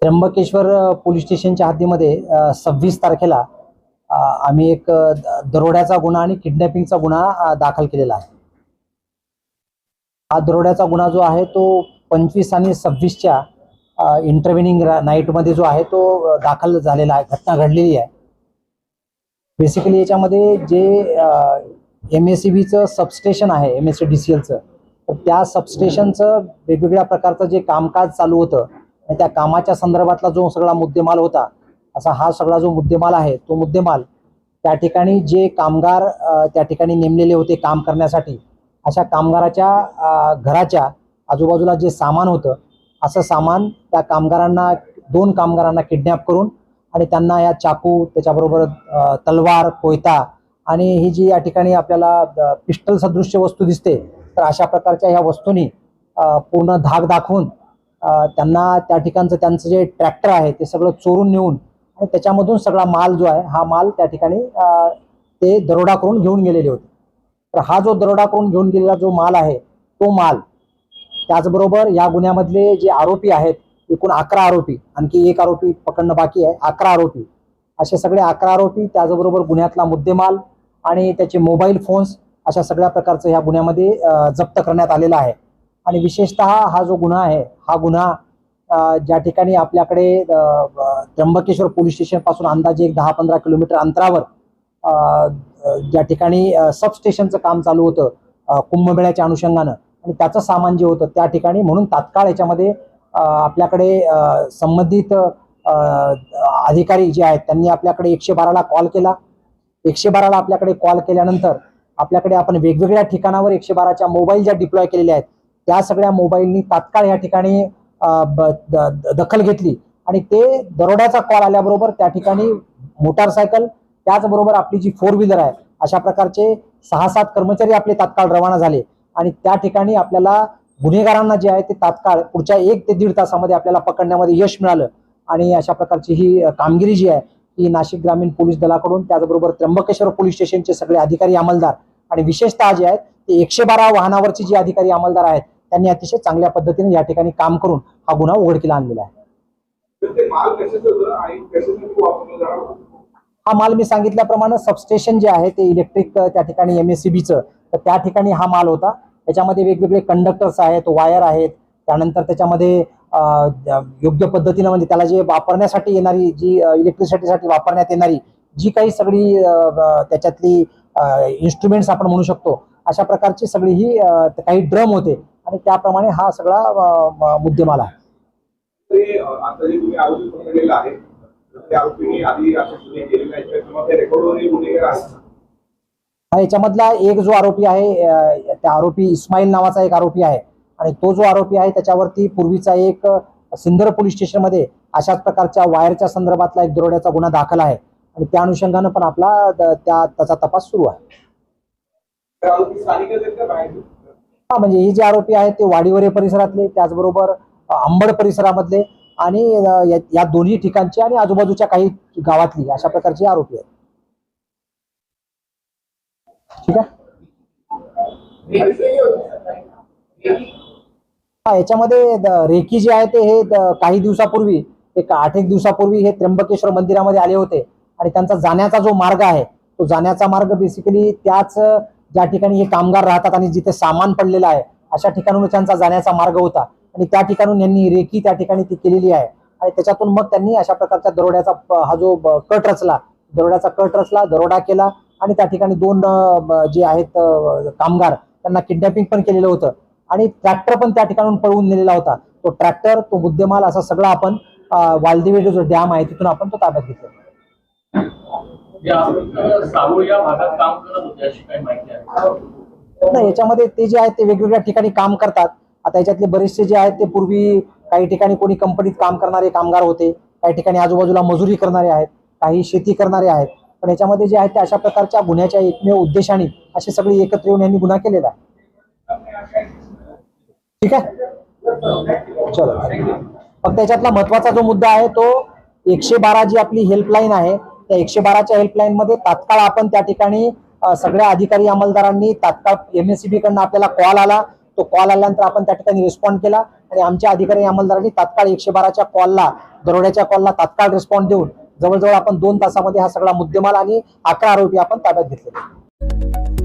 Trimbakeshwar police स्टेशनच्या हद्दीमध्ये 26 तारखेला आम्ही एक दरोड्याचा गुन्हा आणि किडनॅपिंगचा गुन्हा दाखल केलेला आहे। हा दरोड्याचा गुन्हा जो आहे तो 25 आणि 26च्या इंटरव्हिनिंग नाईटमध्ये जो आहे तो दाखल झालेला आहे, घटना घडलेली आहे। बेसिकली याच्यामध्ये जे MSEBचं सबस्टेशन आहे, MSEDCLचं, तर त्या सबस्टेशनचं वेगवेगळ्या प्रकारचं जे कामकाज चालू होतं आणि त्या कामाच्या संदर्भातला जो सगळा मुद्देमाल होता, असा हा सगळा जो मुद्देमाल आहे तो मुद्देमाल त्या ठिकाणी जे कामगार त्या ठिकाणी नेमलेले होते काम करण्यासाठी, अशा कामगाराच्या घराच्या आजूबाजूला जे सामान होतं, असं सामान त्या कामगारांना 2 कामगारांना किडनॅप करून आणि त्यांना या चाकू, त्याच्याबरोबर तलवार, कोयता आणि ही जी या ठिकाणी आपल्याला पिस्टल सदृश्य वस्तू दिसते, तर अशा प्रकारच्या ह्या वस्तूंनी पूर्ण धाक दाखवून त्यांना त्या ठिकाणचं त्यांचं जे ट्रॅक्टर आहे ते सगळं चोरून नेऊन आणि त्याच्यामधून सगळा माल जो आहे हा माल त्या ठिकाणी ते दरोडा करून घेऊन गेलेले होते। तर हा जो दरोडा करून घेऊन गेलेला जो माल आहे तो माल, त्याचबरोबर या गुन्ह्यामधले जे आरोपी आहेत, एकूण 11 आरोपी, आणखी एक आरोपी पकडणं बाकी आहे, 11 आरोपी, असे सगळे 11 आरोपी, त्याचबरोबर गुन्ह्यातला मुद्देमाल आणि त्याचे मोबाईल फोन्स, अशा सगळ्या प्रकारचं ह्या गुन्ह्यामध्ये जप्त करण्यात आलेला आहे। आणि विशेषतः हा जो गुन्हा आहे, हा गुन्हा ज्या ठिकाणी आपल्याकडे त्र्यंबकेश्वर पोलीस स्टेशन पासून अंदाजे 10-15 किलोमीटर अंतरावर ज्या ठिकाणी सबस्टेशनचं काम चालू होतं कुंभमेळ्याच्या अनुषंगानं, आणि त्याचं सामान जे होतं त्या ठिकाणी, म्हणून तात्काळ याच्यामध्ये आपल्याकडे संबंधित अधिकारी जे आहेत त्यांनी आपल्याकडे 112ला कॉल केला। 112ला आपल्याकडे कॉल केल्यानंतर आपल्याकडे आपण वेगवेगळ्या ठिकाणावर 112च्या मोबाईल ज्या डिप्लॉय केलेल्या आहेत, त्या सगळ्या मोबाईलनी तात्काळ या ठिकाणी दखल घेतली आणि ते दरोड्याचा कॉल आल्याबरोबर त्या ठिकाणी मोटारसायकल, त्याचबरोबर आपली जी 4 व्हीलर आहे, अशा प्रकारचे 6-7 कर्मचारी आपले तात्काळ रवाना झाले आणि त्या ठिकाणी आपल्याला गुन्हेगारांना जे आहे ते तात्काळ पुढच्या 1 ते 1.5 तासामध्ये आपल्याला पकडण्यामध्ये यश मिळालं। आणि अशा प्रकारची ही कामगिरी जी आहे ही नाशिक ग्रामीण पोलीस दलाकडून, त्याचबरोबर त्र्यंबकेश्वर पोलीस स्टेशनचे सगळे अधिकारी अंमलदार आणि विशेषतः जे आहेत ते 112 वाहनावरचे जे अधिकारी अंमलदार आहेत त्यांनी अतिशय चांगल्या पद्धतीने या ठिकाणी काम करून हा गुन्हा उघडकीला आणलेला आहे। हा माल मी सांगितल्याप्रमाणे सबस्टेशन जे आहे ते इलेक्ट्रिक त्या ठिकाणी MSEBचं, तर त्या ठिकाणी हा माल होता। त्याच्यामध्ये वेगवेगळे कंडक्टर्स आहेत, वायर आहेत, त्यानंतर त्याच्यामध्ये योग्य पद्धतीने म्हणजे त्याला जे वापरण्यासाठी येणारी, जी इलेक्ट्रिसिटीसाठी वापरण्यात येणारी जी काही सगळी त्याच्यातली इन्स्ट्रुमेंट्स आपण म्हणू शकतो, अशा प्रकारची सगळी ही काही ड्रम होते आणि त्याप्रमाणे हा सगळा मुद्देमाल आहे। याच्यामधला एक जो आरोपी आहे, त्या आरोपी इस्माईल नावाचा एक आरोपी आहे आणि तो जो आरोपी आहे त्याच्यावरती पूर्वीचा एक सिंदर पोलीस स्टेशन मध्ये अशाच प्रकारच्या वायरच्या संदर्भातला एक दरोड्याचा गुन्हा दाखल आहे आणि त्या अनुषंगानं पण आपला त्याचा तपास सुरू आहे। म्हणजे हे जे आरोपी आहेत ते वाडीवरे परिसरातले, त्याचबरोबर अंबड परिसरामधले आणि या दोन्ही ठिकाणचे आणि आजूबाजूच्या काही गावातली अशा प्रकारचे आरोपी आहेत। ठीक आहे। याच्यामध्ये रेकी जे आहे ते हे काही दिवसापूर्वी, एक 8-1 दिवसापूर्वी हे त्र्यंबकेश्वर मंदिरामध्ये आले होते आणि त्यांचा जाण्याचा जो मार्ग आहे तो जाण्याचा मार्ग बेसिकली त्याच ज्या ठिकाणी हे कामगार राहतात आणि जिथे सामान पडलेलं आहे अशा ठिकाणून त्यांचा जाण्याचा मार्ग होता आणि त्या ठिकाणून यांनी रेकी त्या ठिकाणी ती केलेली आहे आणि त्याच्यातून मग त्यांनी अशा प्रकारच्या दरोड्याचा हा जो कट रचला, दरोड्याचा कट रचला, दरोडा केला आणि त्या ठिकाणी 2 जे आहेत कामगार त्यांना किडनॅपिंग पण केलेलं होतं आणि ट्रॅक्टर पण त्या ठिकाणून पळवून नेलेला होता। तो ट्रॅक्टर, तो मुद्देमाल, असा सगळा आपण वालदिवे जो डॅम आहे तिथून आपण तो ताब्यात घेतला। नाही, याच्यामध्ये ते जे आहेत ते वेगवेगळ्या ठिकाणी काम करतात। आता याच्यातले बरेचसे जे आहेत ते पूर्वी काही ठिकाणी कोणी कंपनीत काम करणारे कामगार होते, काही ठिकाणी आजूबाजूला मजुरी करणारे आहेत, काही शेती करणारे आहेत, पण याच्यामध्ये जे आहेत ते अशा प्रकारच्या गुन्ह्याच्या एकमेव उद्देशाने असे सगळे एकत्र येऊन यांनी गुन्हा केलेला आहे। ठीक आहे, चलो। फक्त त्याच्यातला महत्वाचा जो मुद्दा आहे तो 112 जी आपली हेल्पलाईन आहे, त्या 112च्या हेल्पलाईन मध्ये तात्काळ आपण त्या ठिकाणी सगळ्या अधिकारी अंमलदारांनी तात्काळ MSEB कडून आपल्याला कॉल आला तो कॉल आल्यानंतर आपण त्या ठिकाणी रिस्पॉन्ड केला आणि आमच्या अधिकारी अंमलदारांनी तात्काळ 112च्या कॉलला, दरोड्याच्या कॉलला तात्काळ रिस्पॉन्ड देऊन जवळजवळ आपण 2 तासामध्ये हा सगळा मुद्देमाल आणि 11 आरोपी आपण ताब्यात घेतले.